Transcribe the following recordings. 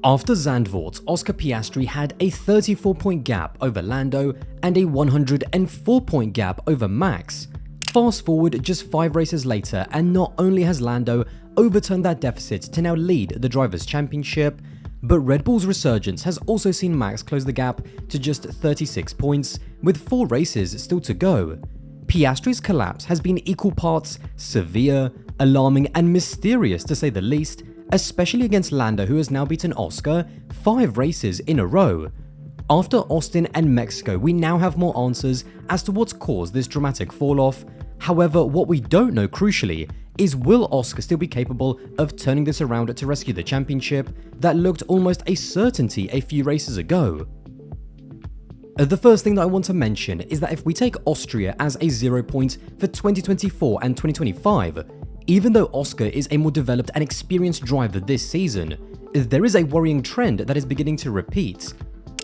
After Zandvoort, Oscar Piastri had a 34-point gap over Lando and a 104-point gap over Max. Fast forward just 5 races later, and not only has Lando overturned that deficit to now lead the Drivers' Championship, but Red Bull's resurgence has also seen Max close the gap to just 36 points, with 4 races still to go. Piastri's collapse has been equal parts severe, alarming, and mysterious to say the least, especially against Lando, who has now beaten Oscar 5 races in a row. After Austin and Mexico, we now have more answers as to what's caused this dramatic fall-off. However, what we don't know crucially is, will Oscar still be capable of turning this around to rescue the championship that looked almost a certainty a few races ago? The first thing that I want to mention is that if we take Austria as a 0 point for 2024 and 2025, even though Oscar is a more developed and experienced driver this season, there is a worrying trend that is beginning to repeat.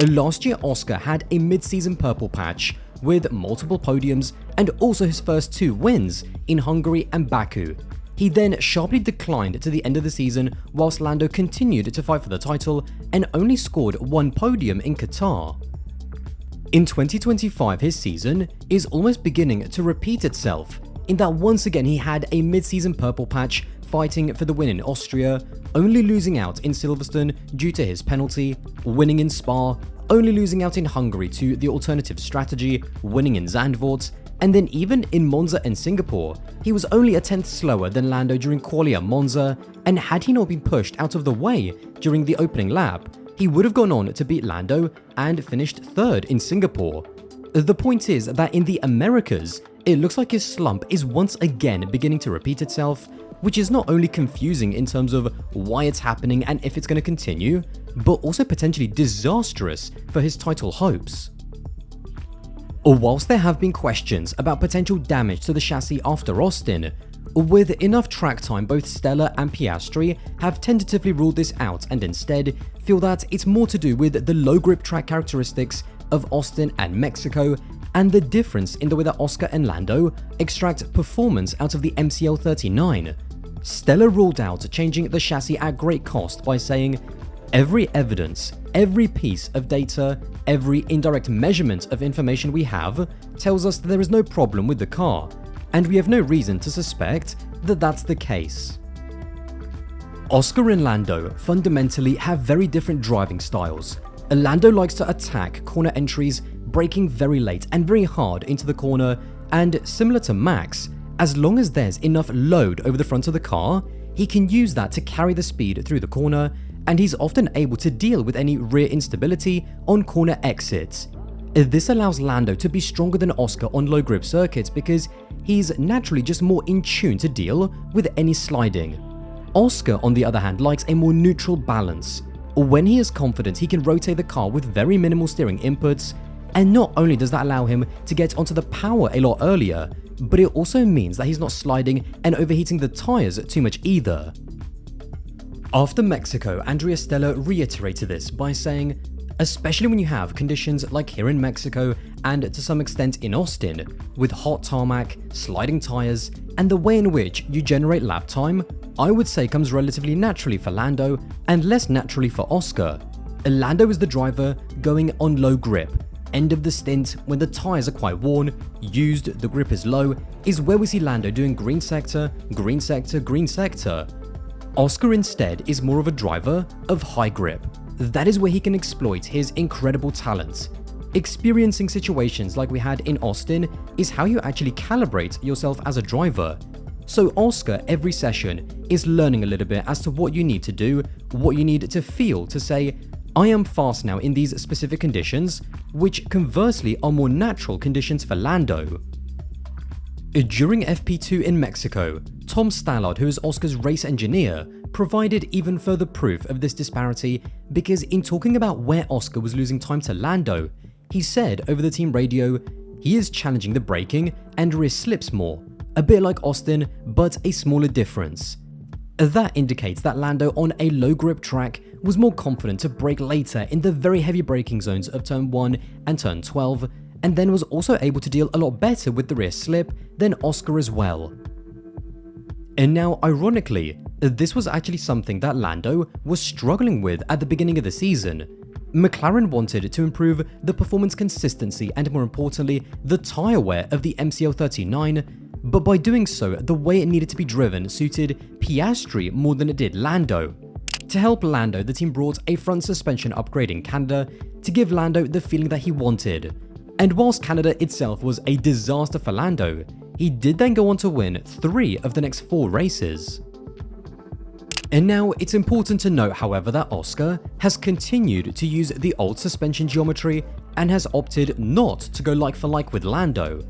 Last year, Oscar had a mid-season purple patch with multiple podiums and also his first 2 wins in Hungary and Baku. He then sharply declined to the end of the season whilst Lando continued to fight for the title and only scored 1 podium in Qatar. In 2025, his season is almost beginning to repeat itself, in that once again he had a mid-season purple patch fighting for the win in Austria, only losing out in Silverstone due to his penalty, winning in Spa, only losing out in Hungary to the alternative strategy, winning in Zandvoort, and then even in Monza and Singapore, he was only a 10th slower than Lando during Qualia Monza, and had he not been pushed out of the way during the opening lap, he would have gone on to beat Lando and finished 3rd in Singapore. The point is that in the Americas, it looks like his slump is once again beginning to repeat itself, which is not only confusing in terms of why it's happening and if it's going to continue, but also potentially disastrous for his title hopes. Whilst there have been questions about potential damage to the chassis after Austin, with enough track time, both Stella and Piastri have tentatively ruled this out and instead feel that it's more to do with the low grip track characteristics of Austin and Mexico, and the difference in the way that Oscar and Lando extract performance out of the MCL 39. Stella ruled out changing the chassis at great cost by saying, "Every evidence, every piece of data, every indirect measurement of information we have tells us that there is no problem with the car, and we have no reason to suspect that that's the case." Oscar and Lando fundamentally have very different driving styles. Lando likes to attack corner entries, braking very late and very hard into the corner, and similar to Max, as long as there's enough load over the front of the car, he can use that to carry the speed through the corner, and he's often able to deal with any rear instability on corner exits. This allows Lando to be stronger than Oscar on low grip circuits because he's naturally just more in tune to deal with any sliding. Oscar, on the other hand, likes a more neutral balance. When he is confident, he can rotate the car with very minimal steering inputs, and not only does that allow him to get onto the power a lot earlier, but it also means that he's not sliding and overheating the tyres too much either. After Mexico, Andrea Stella reiterated this by saying, "Especially when you have conditions like here in Mexico and to some extent in Austin, with hot tarmac, sliding tyres, and the way in which you generate lap time, I would say comes relatively naturally for Lando and less naturally for Oscar. Lando is the driver going on low grip. End of the stint, when the tyres are quite worn, used, the grip is low, is where we see Lando doing green sector, green sector, green sector. Oscar instead is more of a driver of high grip. That is where he can exploit his incredible talents. Experiencing situations like we had in Austin is how you actually calibrate yourself as a driver. So Oscar every session is learning a little bit as to what you need to do, what you need to feel to say, I am fast now in these specific conditions, which conversely are more natural conditions for Lando. During FP2 in Mexico, Tom Stallard, who is Oscar's race engineer, provided even further proof of this disparity because in talking about where Oscar was losing time to Lando, he said over the team radio, he is challenging the braking and rear slips more, a bit like Austin, but a smaller difference. That indicates that Lando on a low grip track was more confident to brake later in the very heavy braking zones of turn 1 and turn 12, and then was also able to deal a lot better with the rear slip than Oscar as well. And now, ironically, This was actually something that Lando was struggling with at the beginning of the season. McLaren wanted to improve the performance consistency and, more importantly, the tyre wear of the MCL39, but by doing so, the way it needed to be driven suited Piastri more than it did Lando. To help Lando, the team brought a front suspension upgrade in Canada to give Lando the feeling that he wanted. And whilst Canada itself was a disaster for Lando, he did then go on to win 3 of the next 4 races. And now, it's important to note, however, that Oscar has continued to use the old suspension geometry and has opted not to go like for like with Lando.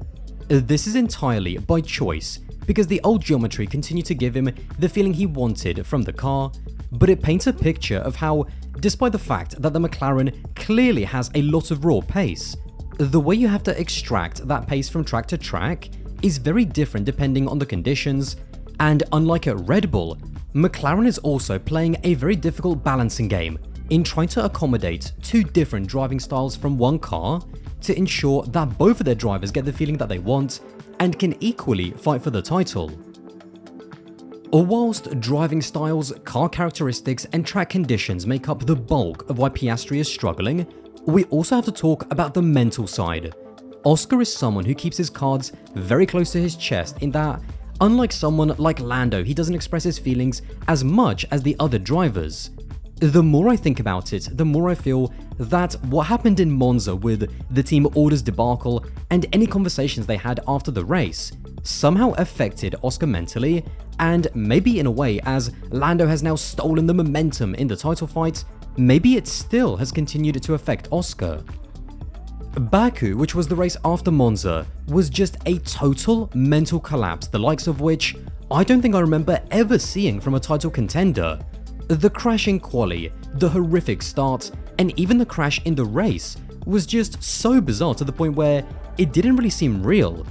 This is entirely by choice, because the old geometry continued to give him the feeling he wanted from the car, but it paints a picture of how, despite the fact that the McLaren clearly has a lot of raw pace, the way you have to extract that pace from track to track is very different depending on the conditions, and unlike at Red Bull, McLaren is also playing a very difficult balancing game in trying to accommodate 2 different driving styles from one car to ensure that both of their drivers get the feeling that they want and can equally fight for the title. Whilst driving styles, car characteristics and track conditions make up the bulk of why Piastri is struggling, we also have to talk about the mental side. Oscar is someone who keeps his cards very close to his chest in that, unlike someone like Lando, he doesn't express his feelings as much as the other drivers. The more I think about it, the more I feel that what happened in Monza with the team orders debacle and any conversations they had after the race somehow affected Oscar mentally, and maybe in a way, as Lando has now stolen the momentum in the title fight, maybe it still has continued to affect Oscar. Baku, which was the race after Monza, was just a total mental collapse, the likes of which I don't think I remember ever seeing from a title contender. The crash in quali, the horrific start, and even the crash in the race was just so bizarre to the point where it didn't really seem real.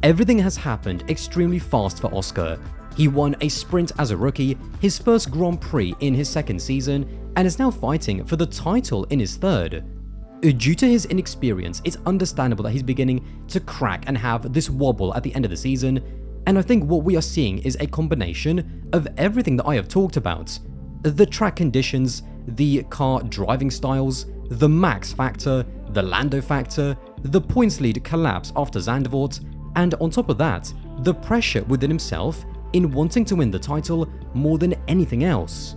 Everything has happened extremely fast for Oscar. He won a sprint as a rookie, his first Grand Prix in his 2nd season, and is now fighting for the title in his 3rd. Due to his inexperience, it's understandable that he's beginning to crack and have this wobble at the end of the season, and I think what we are seeing is a combination of everything that I have talked about. The track conditions, the car driving styles, the Max factor, the Lando factor, the points lead collapse after Zandvoort, and on top of that, the pressure within himself in wanting to win the title more than anything else.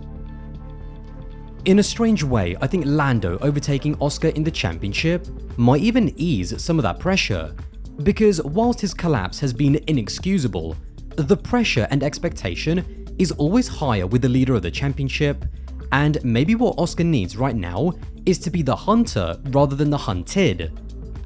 In a strange way, I think Lando overtaking Oscar in the championship might even ease some of that pressure, because whilst his collapse has been inexcusable, the pressure and expectation is always higher with the leader of the championship, and maybe what Oscar needs right now is to be the hunter rather than the hunted.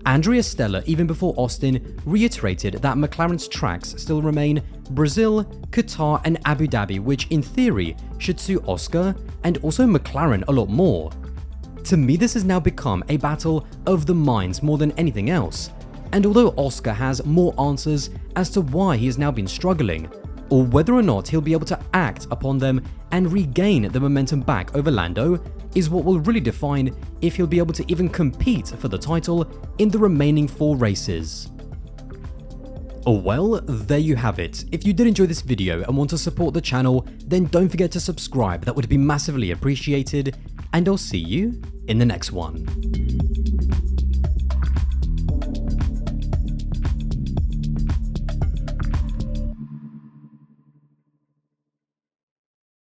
Andrea Stella, even before Austin, reiterated that McLaren's tracks still remain Brazil, Qatar and Abu Dhabi, which in theory should suit Oscar and also McLaren a lot more. To me, this has now become a battle of the minds more than anything else, and although Oscar has more answers as to why he has now been struggling, or whether or not he'll be able to act upon them and regain the momentum back over Lando, is what will really define if he'll be able to even compete for the title in the remaining 4 races. Well, there you have it. If you did enjoy this video and want to support the channel, then don't forget to subscribe, that would be massively appreciated, and I'll see you in the next one.